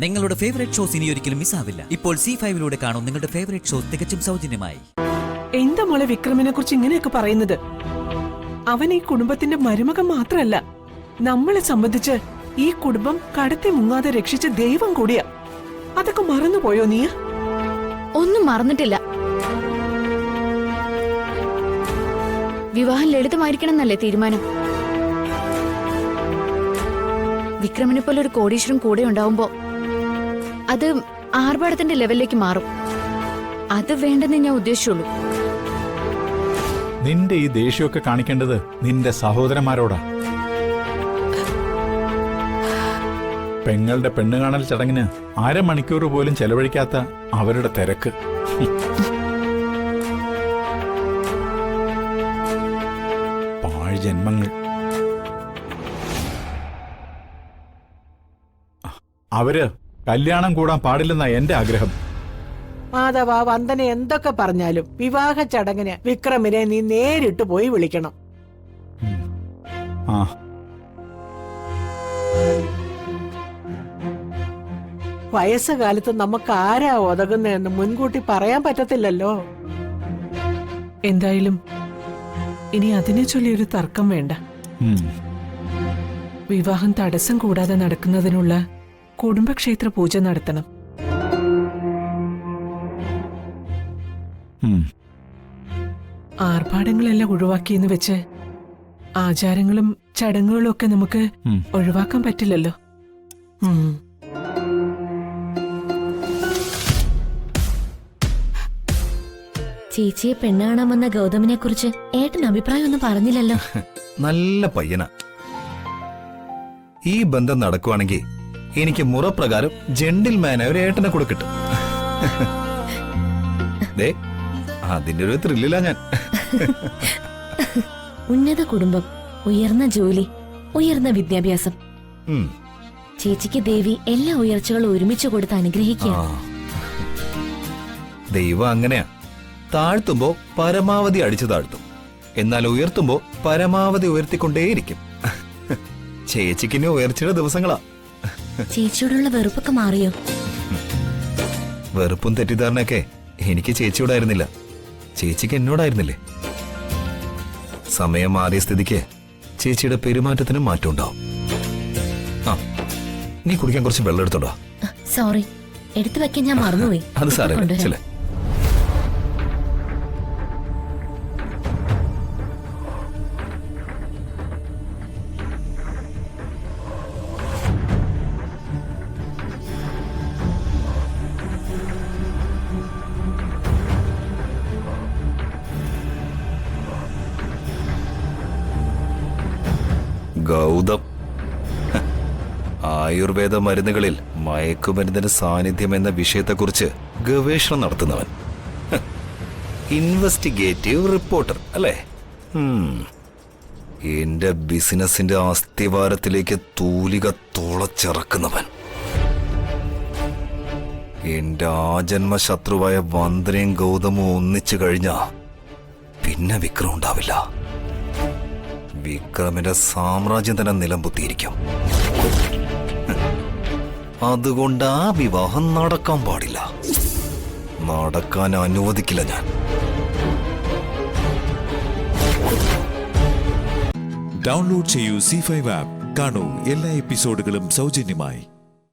നിങ്ങളുടെ favourite shows ഇനി ഒരിക്കലും മിസ്സാവില്ല. ഇപ്പോൾ C5 കാണും നിങ്ങളുടെ ഫേവറേറ്റ് ഷോസ് തികച്ചും സൗജന്യമായി. എന്താ മോളെ വിക്രമിനെ കുറിച്ച് ഇങ്ങനെയൊക്കെ പറയുന്നത്? അവൻ ഈ കുടുംബത്തിന്റെ മരുമകൻ മാത്രമല്ല, നമ്മളെ സംബന്ധിച്ച് ഈ കുടുംബം കടത്തി മുങ്ങാതെ രക്ഷിച്ച ദൈവം കൂടിയാ. അതൊക്കെ മറന്നുപോയോ നീ? ഒന്നും മറന്നിട്ടില്ല. വിവാഹം ലളിതമായിരിക്കണം എന്നല്ലേ തീരുമാനം? വിക്രമിനെ പോലെ ഒരു കോടീശ്വരൻ കൂടെ ഉണ്ടാവുമ്പോ അത് ആർഭാടത്തിന്റെ ലെവലിലേക്ക് മാറും. അത് വേണ്ടെന്ന് ഞാൻ ഉദ്ദേശിച്ചുള്ളൂ. നിന്റെ ഈ ദേഷ്യമൊക്കെ കാണിക്കേണ്ടത് നിന്റെ സഹോദരന്മാരോടാ. പെങ്ങളുടെ പെണ്ണുകാണൽ ചടങ്ങിന് അരമണിക്കൂർ പോലും ചെലവഴിക്കാത്ത അവരുടെ തിരക്ക്. പാഴ് ജന്മങ്ങൾ. അവര് കല്യാണം കൂടാൻ പാടില്ലെന്ന എന്റെ ആഗ്രഹം. മാധവ, വന്ദന എന്തൊക്കെ പറഞ്ഞാലും വിവാഹ ചടങ്ങിന് വിക്രമിനെ നീ നേരിട്ട് പോയി വിളിക്കണം. ആ, വയസ്സുകാലത്ത് നമുക്ക് ആരാ ഒതകുന്നതെന്ന് മുൻകൂട്ടി പറയാൻ പറ്റത്തില്ലല്ലോ. എന്തായാലും ഇനി അതിനെ ചൊല്ലിയൊരു തർക്കം വേണ്ട. വിവാഹം തടസ്സം കൂടാതെ നടക്കുന്നതിനുള്ള കുടുംബക്ഷേത്ര പൂജ നടത്തണം. ആർഭാടങ്ങളെല്ലാം ഒഴിവാക്കിയെന്ന് വെച്ച് ആചാരങ്ങളും ചടങ്ങുകളും ഒക്കെ നമുക്ക് ഒഴിവാക്കാൻ പറ്റില്ലല്ലോ. ചേച്ചിയെ പെണ്ണ് കാണാൻ വന്ന ഗൗതമിനെ കുറിച്ച് ഏട്ടൻ അഭിപ്രായം ഒന്നും പറഞ്ഞില്ലല്ലോ. നല്ല പയ്യന. ഈ ബന്ധം നടക്കുവാണെങ്കിൽ എനിക്ക് മുറപ്രകാരം ജെന്റിൽമാനായ ഒരു ഏട്ടനെ കൂടെ കിട്ടും. അതിന്റെ ഒരു ത്രില്ലില്ല ഞാൻ. ഉന്നത കുടുംബം, ഉയർന്ന ജോലി, ഉയർന്ന വിദ്യാഭ്യാസം. ചേച്ചിക്ക് ദേവി എല്ലാ ഉയർച്ചകളും ഒരുമിച്ച് കൊടുത്ത് അനുഗ്രഹിക്കുക. ദൈവം അങ്ങനെയാ. താഴ്ത്തുമ്പോ പരമാവധി അടിച്ചു താഴ്ത്തും, എന്നാൽ ഉയർത്തുമ്പോ പരമാവധി ഉയർത്തിക്കൊണ്ടേയിരിക്കും. ചേച്ചിക്കിനി ഉയർച്ചയുടെ ദിവസങ്ങളാ. ചേച്ചിയോടുള്ള വെറുപ്പൊക്കെ മാറിയോ? വെറുപ്പും തെറ്റിദ്ധാരണയൊക്കെ എനിക്ക് ചേച്ചിയോടായിരുന്നില്ല, ചേച്ചിക്ക് എന്നോടായിരുന്നില്ലേ. സമയം മാറിയ സ്ഥിതിക്ക് ചേച്ചിയുടെ പെരുമാറ്റത്തിനും മാറ്റം ഉണ്ടാവും. ആ, നീ കുടിക്കാൻ കുറച്ച് വെള്ളം എടുത്തോടാ. സോറി, എടുത്തു വെക്കാൻ ഞാൻ മറന്നുപോയി. അത് സാരമില്ല, ചില ഗൗതം ആയുർവേദ മരുന്നുകളിൽ മയക്കുമരുന്നിന്റെ സാന്നിധ്യം എന്ന വിഷയത്തെക്കുറിച്ച് ഗവേഷണം നടത്തുന്നവൻ. ഇൻവെസ്റ്റിഗേറ്റീവ് റിപ്പോർട്ടർ അല്ലേ? എന്റെ ബിസിനസിന്റെ അസ്ഥിവാരത്തിലേക്ക് തൂലിക തുളച്ചിറക്കുന്നവൻ. എന്റെ ആജന്മ ശത്രുവായ വന്ദനയും ഗൗതമും ഒന്നിച്ചു കഴിഞ്ഞാ പിന്നെ വിക്രം ഉണ്ടാവില്ല. വിക്രമിന്റെ സാമ്രാജ്യം തന്നെ നിലംപൊത്തിയിരിക്കും. അതുകൊണ്ട് ആ വിവാഹം നടക്കാൻ പാടില്ല, നടക്കാൻ അനുവദിക്കില്ല ഞാൻ. ഡൗൺലോഡ് ചെയ്യൂ C5 ആപ്പ്. കാണൂ എല്ലാ എപ്പിസോഡുകളും സൗജന്യമായി.